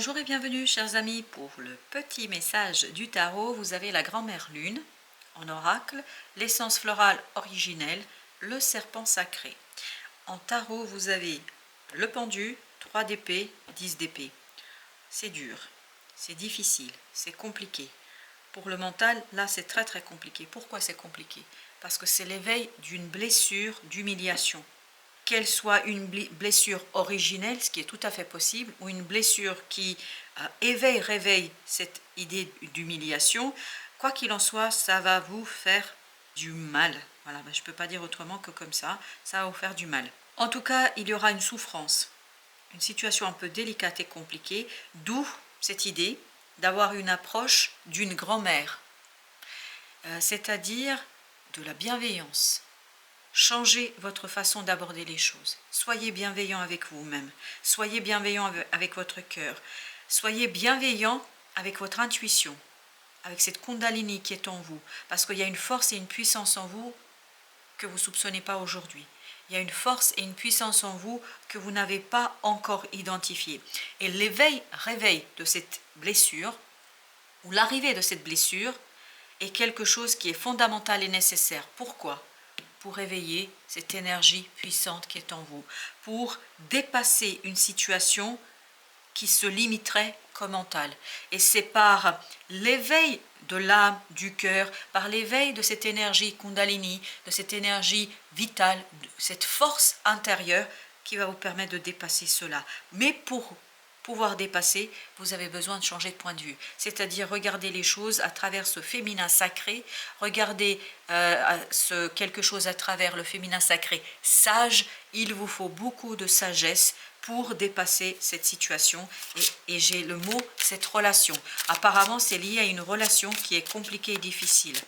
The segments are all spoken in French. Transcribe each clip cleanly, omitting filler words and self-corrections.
Bonjour et bienvenue chers amis pour le petit message du tarot. Vous avez la grand-mère lune en oracle, l'essence florale originelle, le serpent sacré. En tarot vous avez le pendu, 3 d'épée, 10 d'épée. C'est dur, c'est difficile, c'est compliqué. Pour le mental, là c'est très compliqué. Pourquoi c'est compliqué? Parce que c'est l'éveil d'une blessure, d'humiliation. Qu'elle soit une blessure originelle, ce qui est tout à fait possible, ou une blessure qui réveille cette idée d'humiliation, quoi qu'il en soit, ça va vous faire du mal. Voilà, ben, je ne peux pas dire autrement que comme ça va vous faire du mal. En tout cas, il y aura une souffrance, une situation un peu délicate et compliquée, d'où cette idée d'avoir une approche d'une grand-mère, c'est-à-dire de la bienveillance. Changez votre façon d'aborder les choses. Soyez bienveillant avec vous-même. Soyez bienveillant avec votre cœur. Soyez bienveillant avec votre intuition, avec cette Kundalini qui est en vous. Parce qu'il y a une force et une puissance en vous que vous ne soupçonnez pas aujourd'hui. Il y a une force et une puissance en vous que vous n'avez pas encore identifiée. Et réveil de cette blessure, ou l'arrivée de cette blessure, est quelque chose qui est fondamental et nécessaire. Pourquoi ? Pour réveiller cette énergie puissante qui est en vous, pour dépasser une situation qui se limiterait qu'au mental. Et c'est par l'éveil de l'âme, du cœur, par l'éveil de cette énergie Kundalini, de cette énergie vitale, de cette force intérieure qui va vous permettre de dépasser cela. Mais pour pouvoir dépasser, vous avez besoin de changer de point de vue, c'est-à-dire regarder les choses à travers ce féminin sacré, regarder quelque chose à travers le féminin sacré sage. Il vous faut beaucoup de sagesse pour dépasser cette situation, et j'ai le mot cette relation. Apparemment, c'est lié à une relation qui est compliquée et difficile.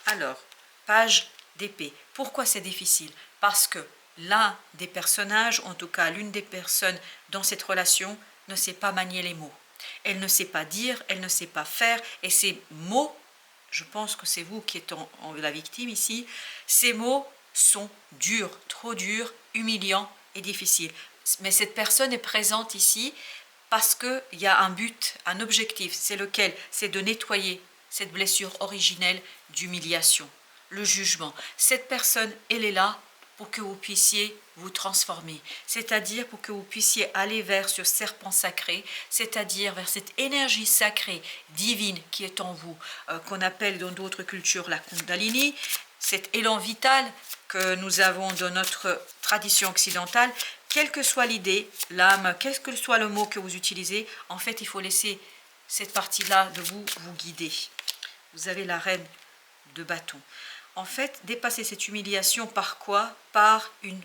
Alors, page d'épée. Pourquoi c'est difficile? Parce que l'un des personnages, en tout cas l'une des personnes dans cette relation, ne sait pas manier les mots. Elle ne sait pas dire, elle ne sait pas faire, et ces mots, je pense que c'est vous qui êtes la victime ici, ces mots sont durs, trop durs, humiliants et difficiles. Mais cette personne est présente ici parce qu'il y a un but, un objectif, c'est lequel? C'est de nettoyer cette blessure originelle d'humiliation, le jugement. Cette personne, elle est là pour que vous puissiez vous transformer, c'est-à-dire pour que vous puissiez aller vers ce serpent sacré, c'est-à-dire vers cette énergie sacrée, divine qui est en vous, qu'on appelle dans d'autres cultures la Kundalini, cet élan vital que nous avons dans notre tradition occidentale. Quelle que soit l'idée, l'âme, quel que soit le mot que vous utilisez, en fait, il faut laisser cette partie-là de vous guider. Vous avez la reine de bâton. En fait, dépasser cette humiliation par quoi? Par une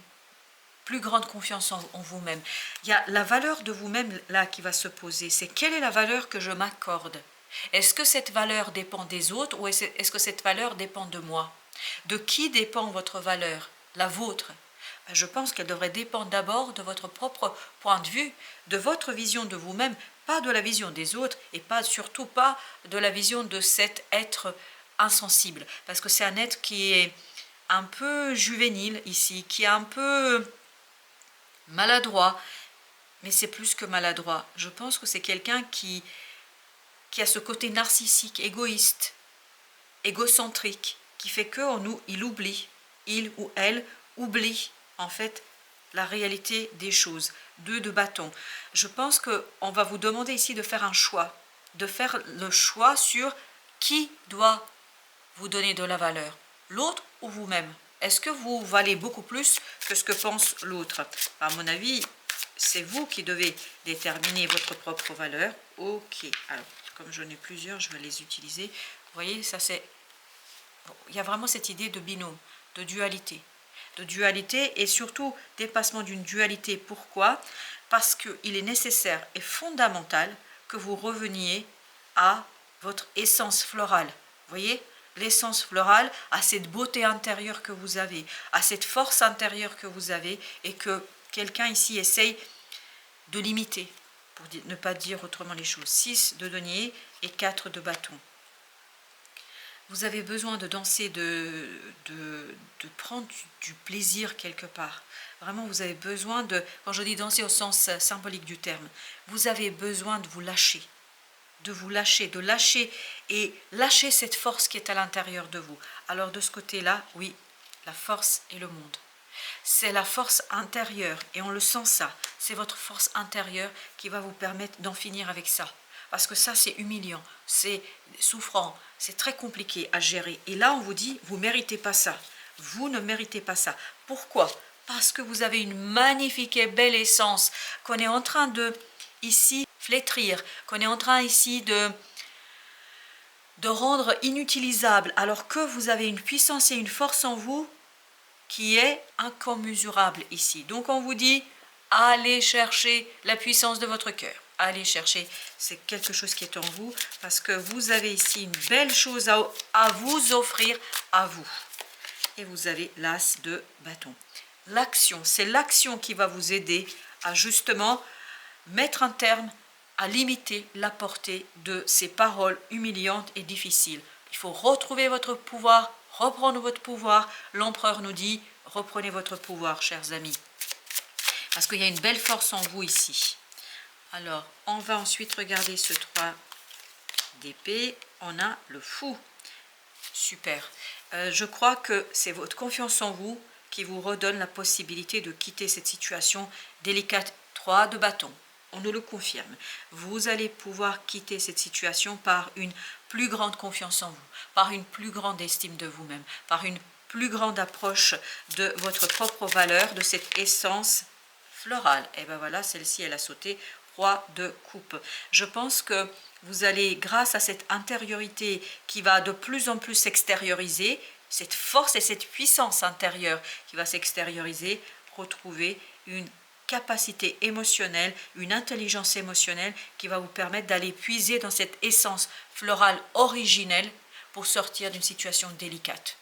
plus grande confiance en vous-même. Il y a la valeur de vous-même là qui va se poser. C'est quelle est la valeur que je m'accorde? Est-ce que cette valeur dépend des autres ou est-ce que cette valeur dépend de moi? De qui dépend votre valeur? La vôtre? Je pense qu'elle devrait dépendre d'abord de votre propre point de vue, de votre vision de vous-même, pas de la vision des autres et surtout pas de la vision de cet être insensible. Parce que c'est un être qui est un peu juvénile ici, qui est un peu maladroit, mais c'est plus que maladroit. Je pense que c'est quelqu'un qui a ce côté narcissique, égoïste, égocentrique, qui fait que il oublie, il ou elle oublie en fait la réalité des choses. 2 de bâton. Je pense qu'on va vous demander ici de faire un choix, de faire le choix sur qui doit vous donner de la valeur, l'autre ou vous-même. Est-ce que vous valez beaucoup plus que ce que pense l'autre? À mon avis, c'est vous qui devez déterminer votre propre valeur. Ok, alors comme j'en ai plusieurs, je vais les utiliser. Vous voyez, ça c'est... Il y a vraiment cette idée de binôme, de dualité. De dualité et surtout dépassement d'une dualité. Pourquoi? Parce qu'il est nécessaire et fondamental que vous reveniez à votre essence florale. Vous voyez? L'essence florale, à cette beauté intérieure que vous avez, à cette force intérieure que vous avez et que quelqu'un ici essaye de limiter, pour ne pas dire autrement les choses. 6 de denier et 4 de bâton. Vous avez besoin de danser, de prendre du plaisir quelque part. Vraiment, vous avez besoin de, quand je dis danser au sens symbolique du terme, vous avez besoin de vous lâcher. De vous lâcher, de lâcher et lâcher cette force qui est à l'intérieur de vous. Alors de ce côté-là, oui, la force et le monde. C'est la force intérieure et on le sent ça. C'est votre force intérieure qui va vous permettre d'en finir avec ça. Parce que ça, c'est humiliant, c'est souffrant, c'est très compliqué à gérer. Et là, on vous dit, vous ne méritez pas ça. Vous ne méritez pas ça. Pourquoi? Parce que vous avez une magnifique et belle essence qu'on est en train de, ici, flétrir, qu'on est en train ici de rendre inutilisable, alors que vous avez une puissance et une force en vous qui est incommensurable ici. Donc on vous dit, allez chercher la puissance de votre cœur. Allez chercher, c'est quelque chose qui est en vous, parce que vous avez ici une belle chose à vous offrir à vous. Et vous avez l'as de bâton. L'action, c'est l'action qui va vous aider à justement mettre un terme, à limiter la portée de ces paroles humiliantes et difficiles. Il faut retrouver votre pouvoir, reprendre votre pouvoir. L'empereur nous dit, reprenez votre pouvoir, chers amis. Parce qu'il y a une belle force en vous ici. Alors, on va ensuite regarder ce 3 d'épée. On a le fou. Super. Je crois que c'est votre confiance en vous qui vous redonne la possibilité de quitter cette situation délicate. 3 de bâton. On nous le confirme. Vous allez pouvoir quitter cette situation par une plus grande confiance en vous, par une plus grande estime de vous-même, par une plus grande approche de votre propre valeur, de cette essence florale. Et bien voilà, celle-ci, elle a sauté. Roi de coupe. Je pense que vous allez, grâce à cette intériorité qui va de plus en plus s'extérioriser, cette force et cette puissance intérieure qui va s'extérioriser, retrouver une capacité émotionnelle, une intelligence émotionnelle qui va vous permettre d'aller puiser dans cette essence florale originelle pour sortir d'une situation délicate,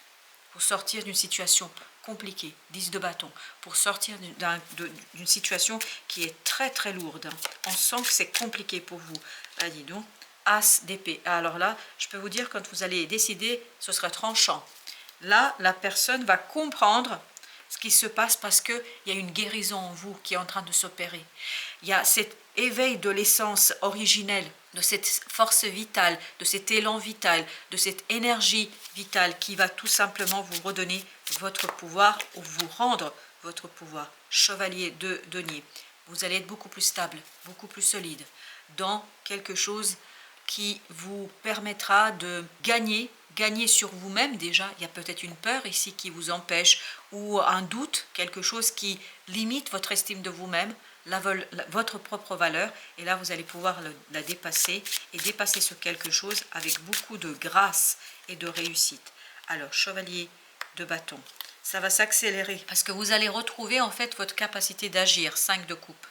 pour sortir d'une situation compliquée, 10 de bâton, pour sortir d'une situation qui est très très lourde. On sent que c'est compliqué pour vous. Ah, dis donc, as d'épée. Alors là, je peux vous dire, quand vous allez décider, ce sera tranchant. Là, la personne va comprendre ce qui se passe parce qu'il y a une guérison en vous qui est en train de s'opérer. Il y a cet éveil de l'essence originelle, de cette force vitale, de cet élan vital, de cette énergie vitale qui va tout simplement vous redonner votre pouvoir ou vous rendre votre pouvoir. Chevalier de denier, vous allez être beaucoup plus stable, beaucoup plus solide dans quelque chose qui vous permettra de gagner sur vous-même déjà. Il y a peut-être une peur ici qui vous empêche ou un doute, quelque chose qui limite votre estime de vous-même, votre propre valeur, et là vous allez pouvoir la dépasser et dépasser ce quelque chose avec beaucoup de grâce et de réussite. Alors, chevalier de bâton, ça va s'accélérer parce que vous allez retrouver en fait votre capacité d'agir, 5 de coupe.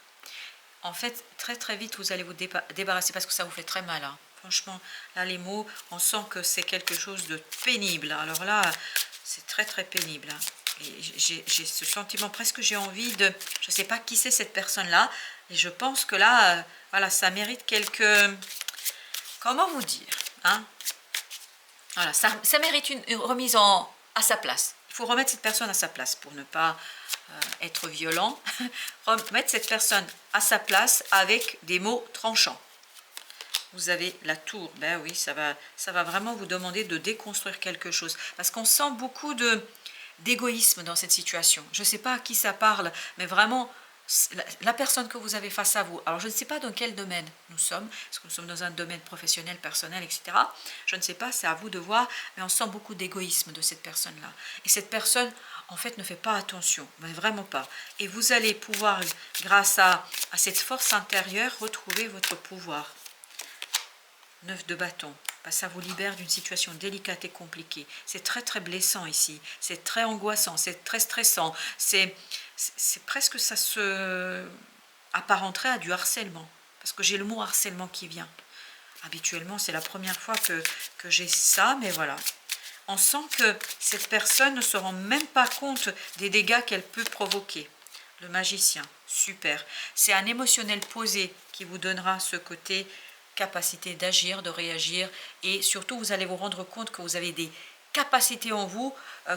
En fait, très très vite, vous allez vous débarrasser parce que ça vous fait très mal. Hein. Franchement, là, les mots, on sent que c'est quelque chose de pénible. Alors là, c'est très très pénible. Hein. Et j'ai ce sentiment, presque j'ai envie de... Je ne sais pas qui c'est cette personne-là. Et je pense que là, voilà, ça mérite quelques... Comment vous dire hein. Voilà, ça mérite une remise à sa place. Il faut remettre cette personne à sa place pour ne pas être violent. Remettre cette personne à sa place avec des mots tranchants. Vous avez la tour. Ben oui, ça va vraiment vous demander de déconstruire quelque chose. Parce qu'on sent beaucoup d'égoïsme dans cette situation. Je ne sais pas à qui ça parle, mais vraiment, la personne que vous avez face à vous. Alors, je ne sais pas dans quel domaine nous sommes. Est-ce que nous sommes dans un domaine professionnel, personnel, etc. Je ne sais pas, c'est à vous de voir. Mais on sent beaucoup d'égoïsme de cette personne-là. Et cette personne, en fait, ne fait pas attention. Mais vraiment pas. Et vous allez pouvoir, grâce à cette force intérieure, retrouver votre pouvoir. 9 de bâton. Ça vous libère d'une situation délicate et compliquée. C'est très très blessant ici. C'est très angoissant. C'est très stressant. C'est presque, ça se apparenterait à du harcèlement. Parce que j'ai le mot harcèlement qui vient. Habituellement, c'est la première fois que j'ai ça, mais voilà. On sent que cette personne ne se rend même pas compte des dégâts qu'elle peut provoquer. Le magicien, super. C'est un émotionnel posé qui vous donnera ce côté capacité d'agir, de réagir, et surtout vous allez vous rendre compte que vous avez des capacités en vous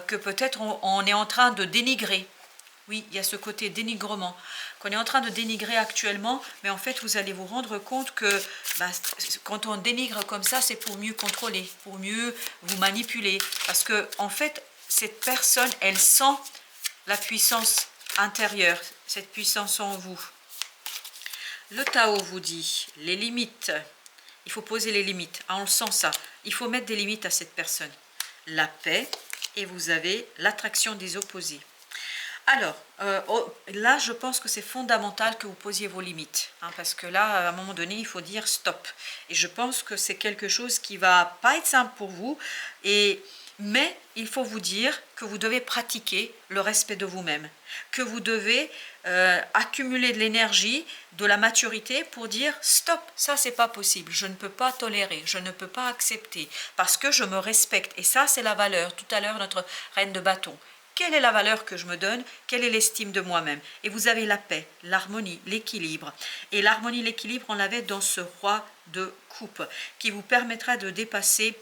que peut-être on est en train de dénigrer. Oui, il y a ce côté dénigrement qu'on est en train de dénigrer actuellement, mais en fait, vous allez vous rendre compte que quand on dénigre comme ça, c'est pour mieux contrôler, pour mieux vous manipuler. Parce que, en fait, cette personne, elle sent la puissance intérieure, cette puissance en vous. Le Tao vous dit les limites. Il faut poser les limites. Ah, on le sent ça. Il faut mettre des limites à cette personne. La paix, et vous avez l'attraction des opposés. Alors, là, je pense que c'est fondamental que vous posiez vos limites, hein, parce que là, à un moment donné, il faut dire stop. Et je pense que c'est quelque chose qui va pas être simple pour vous, mais il faut vous dire que vous devez pratiquer le respect de vous-même, que vous devez accumuler de l'énergie, de la maturité pour dire stop, ça c'est pas possible, je ne peux pas tolérer, je ne peux pas accepter, parce que je me respecte. Et ça, c'est la valeur. Tout à l'heure, notre reine de bâton. Quelle est la valeur que je me donne? Quelle est l'estime de moi-même? Et vous avez la paix, l'harmonie, l'équilibre. Et l'harmonie, l'équilibre, on l'avait dans ce roi de coupe, qui vous permettra de dépasser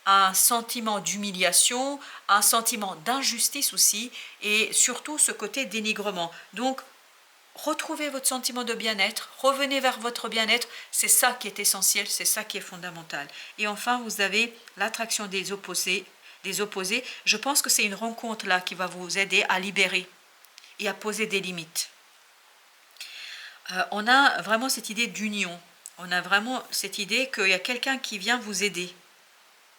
un sentiment d'humiliation, un sentiment d'injustice aussi, et surtout ce côté dénigrement. Donc, retrouvez votre sentiment de bien-être, revenez vers votre bien-être, c'est ça qui est essentiel, c'est ça qui est fondamental. Et enfin, vous avez l'attraction des opposés. Je pense que c'est une rencontre là qui va vous aider à libérer et à poser des limites. On a vraiment cette idée d'union, on a vraiment cette idée qu'il y a quelqu'un qui vient vous aider.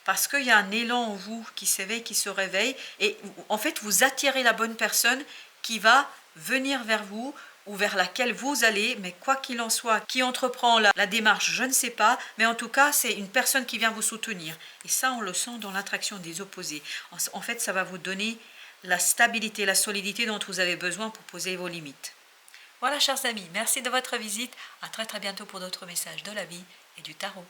Parce qu'il y a un élan en vous qui s'éveille, qui se réveille, et en fait vous attirez la bonne personne qui va venir vers vous, ou vers laquelle vous allez, mais quoi qu'il en soit, qui entreprend la démarche, je ne sais pas, mais en tout cas, c'est une personne qui vient vous soutenir. Et ça, on le sent dans l'attraction des opposés. En fait, ça va vous donner la stabilité, la solidité dont vous avez besoin pour poser vos limites. Voilà, chers amis, merci de votre visite. À très très bientôt pour d'autres messages de la vie et du tarot.